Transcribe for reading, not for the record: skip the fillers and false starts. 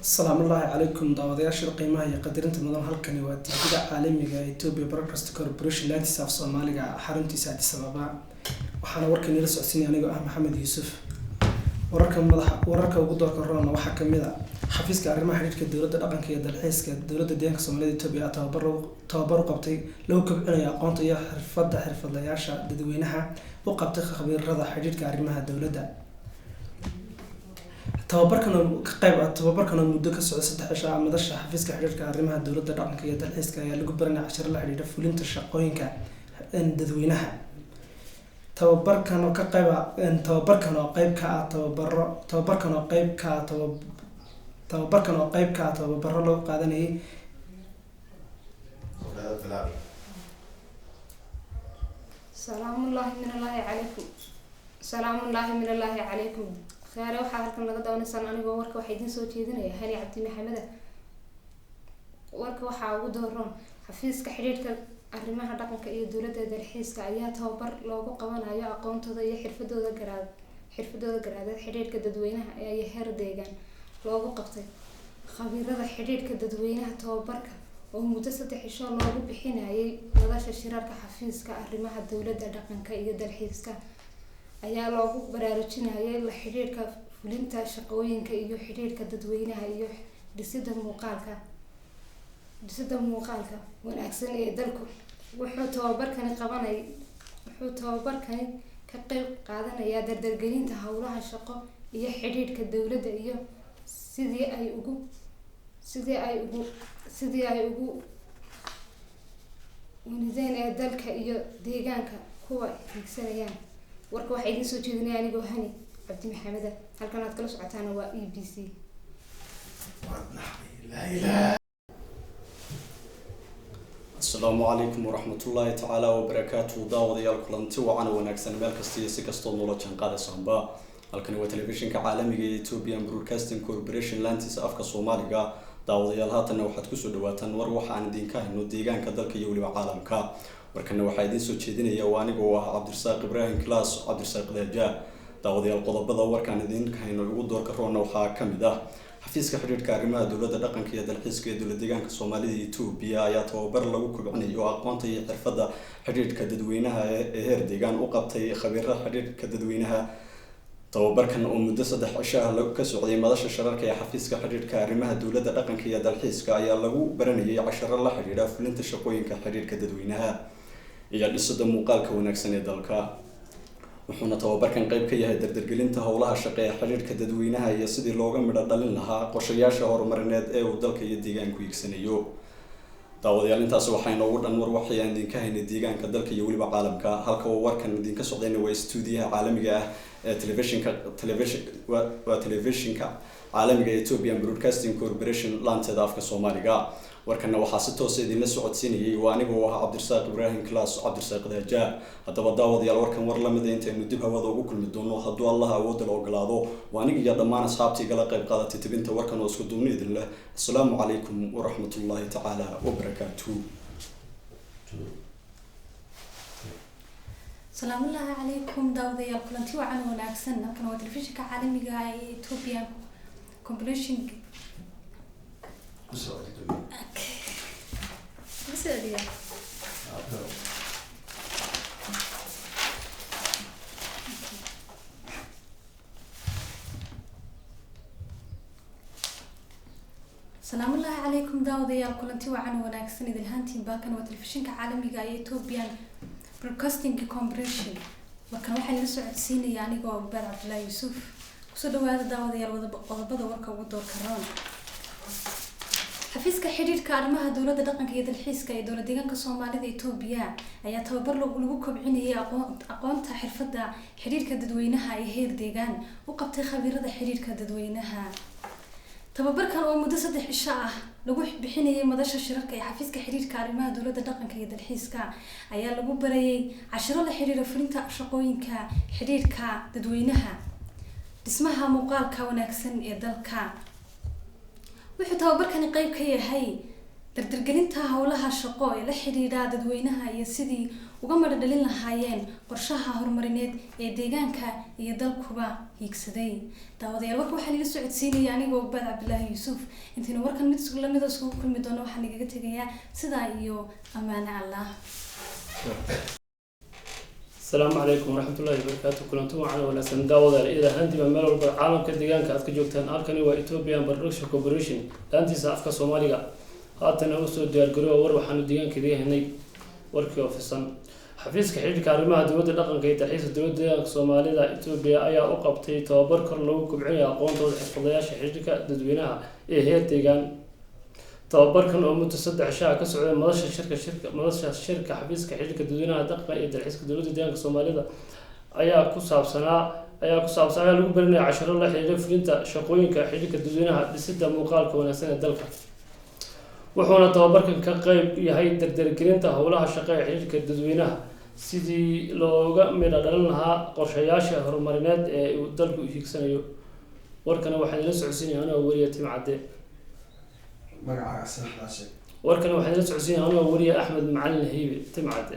السلام الله عليكم دعواتياشي القيمة هي قدرنت مدام هالكني واتجاه عالمي إثيوبيا Broadcast Corporation لا تساف صوماليا حرمتي ساعة سبابا وحنا وركني لسه سني أنا محمد يوسف وركب وجود كورونا وحكم مذا حفيز كأرمى حديث كدولة الأقن كيد الحس كدولة الدين كصوماليا إثيوبيا تبرو قبتي لو كبعنا يا قانط يا حرفة لا يعشى ددوينها وقبتي خبير رضا حديث كأرمى هالدولة tababarkan muddo ka socda 3 cisho madasha xafiiska xiriirka arrimaha dawladda dhaqanka iyo dalxiiska ayaa lagu baranay cashar la xiriira fulinta shaqooyinka dadweynaha tababarkan oo qayb ka ah tababaro loo qaadanayay salaamullaahi minallaahi calaykum خير waxaa halkan laga daawanaysan anigoo warka waxa idin soo jeedinaya Hani Cabdi Maxamed warka waxa ugu dooran xafiiska xiriirka arrimaha dhaqanka iyo dawladda dalxiiska ayaa tababar loogu qabanayo aqoontooda iyo xirfadooda garaadada xiriirka dadweynaha ee heer deegaan loogu qabtay khabiirada xiriirka dadweynaha tababarka oo muddo 3 cisho loogu bixinayay madasha shirarka xafiiska arrimaha dawladda dhaqanka iyo dalxiiska ayaa loogu baraarujinayay la xiriirka fulinta shaqooyinka iyo xiriirka dadweynaha iyo dhisida muuqaalka wanaagsan ee dalku wuxuu tababarkani ka qayb qaadanayaa dardargelinta howlaha shaqo iyo xiriirka dawladda iyo sidii ay ugu wanideen ee dalka iyo deegaanka kuwa higsanayaan warka waxa idin soo jeedinaya anigoo Hani Cabdi Maxamed halkan aad kala socotaan waa EBC السلام عليكم ورحمة الله تعالى وبركاته داوديال كلانتي وعنا ونكسن مال كستي سكستو نولا جنقادة سامبا halkan waa telefishinka caalamiga ee Ethiopian Broadcasting Corporation laantiisa afka Soomaaliga daawadayaal haatan waxaad ku soo dhawaataan war waxa aan idin ka hayno deegaanka dalka iyo waliba caalamka warkana waxa idin soo jeedinaya waa anigoo ah Cabdirasaaq Ibrahim Class Cabdirasaaq Daja daawadayaal qodobada warkaan idin ka hayno ugu doorka roona waxa kamid ah xafiiska xiriirka arrimaha dawladda dhaqanka iyo dalxiiska ee dawladda deegaanka Soomaalida iyo Itoobiya ayaa tababar lagu kubcinayo aqoonta iyo xirfadda xiriirka dadweynaha ee heer deegaan u qabtay khabiirada xiriirka dadweynaha tababarkan oo muddo 3 cisho ah ka socday madasha shirarka ee xafiiska xiriirka arrimaha dawladda dhaqanka iyo dalxiiska ayaa lagu baranayay casharo la xiriira fulinta shaqooyinka xiriirka dadweynaha iyo dhisida muuqaalka wanaagsan ee dalka wuxuuna tababarkan qayb ka yahay dardargelinta howlaha shaqo ee xiriirka dadweynaha iyo sidii looga midho dhalin lahaa qorshayaasha horumarineed ee uu dalka iyo deegaanku higsanayo daawadayaal intaas waxay noogu dhan war waxay aan idinka haynay deegaanka dalka iyo waliba caalamka halka uu warkan idinka socdayna waa stuudiyaha caalamiga ah ee telefishinka caalamiga ee Ethiopian Broadcasting Corporation laanteeda afka Soomaaliga warkana waxaa si toos ah idin la socodsiinayay waa anigoo ah Cabdirasaaq Ibrahim Class Cabdirasaaq Daja hadaba daawadayaal warkan war la mid ah intaanu dib hawada ugu kulmi doono hadduu Allah awood la ogolaado waa aniga iyo dhammaan asxaabtii gala qayb qaadatay tibinta warkan oo isku duubni idin leh assalaamu calaykum wa rahmatullahi ta'ala wa barakatuh السلام الله عليكم داوديال كلانتي وعنا وناكسن halkan waa telefishinka caalamiga ah ee Ethiopian Corporation السلام الله عليكم داوديال كلانتي وعنا وناكسن idil hantiin baakan waa telefishinka caalamiga ah ee Ethiopian Broadcasting Corporation markan waxaan la socodsiinaya anigoo Abdul Abdullahi Yusuf kusoo dhawaada daawadayaal qodobada warka ugu doorka roon xafiiska xiriirka arrimaha dawladda dhaqanka iyo dalxiiska ee dawladda deegaanka Soomaalida Itoobiya ayaa tababar lagu kobcinayay aqoonta xirfadda xiriirka dadweynaha ee heer deegaan u qabtay khabiirada xiriirka dadweynaha tababarkan oo muddo 3 cisho ah lagu bixinayay madasha shirarka ee xafiiska xiriirka arrimaha dawladda dhaqanka iyo dalxiiska ayaa lagu barayay casharo la xiriira fulinta shaqooyinka xiriirka dadweynaha dhismaha muuqaalka wanaagsan ee dalka wuxuu tababarkani qayb ka yahay dardargelinta howlaha shaqo ee la xidhiidha dadweynaha iyo sidii uga madhadhalin lahaayeen qorshaha horumarineed ee deegaanka iyo dalkuba hiigsaday. daawadayaal warka waxaan ila socodsiinaya anigoo Ubad Cabdilaahi Yuusuf. intiina warkan mid isku lamid ah isku kulmi doono waxaan igaga tegayaa sidaa iyo amaane Allah. السلام عليكم ورحمة الله وبركاته. كلنتم معنا ولا سنداوض إذا هندي من ملل العالم كديان كأتك جوكتان أركني وإثيوبيا برودكشن كوربوريشن لانتي سافك سوماليا هاتنا وسط ديار جرو وروح عن الديان كذي هني وركي أوفيسان حفيز كحيل كارمها دود الرقم كي تحيز دود ديان سوماليا إثيوبيا أيا أقبتي توبر كرلو كبعيا قوم توضح الفضياش حيل كدودوينها هي تيجان توبركن oo muddo 3 cisho ka socday madasha shirka xafiiska xiriirka dadweynaha dhaqanka iyo dalxiiska dowladda deegaanka Soomaalida ayaa ku saabsanaa lagu baranayay casharo la xiriira fulinta shaqooyinka xiriirka dadweynaha dhisidda muuqaalka wanaagsan ee dalka. wuxuuna tababarkan ka qayb yahay dardargelinta howlaha shaqo ee xiriirka dadweynaha sidii looga midho dhalin lahaa qorshayaasha horumarineed ee uu dalku hiigsanayo. warkana waxaan la socodsiinayaa anoo wariye Timcade. magaca asal xaashay warkan waxaan la socodsiinayaa anoo wariye Axmed Macalin Hiibi Timcade.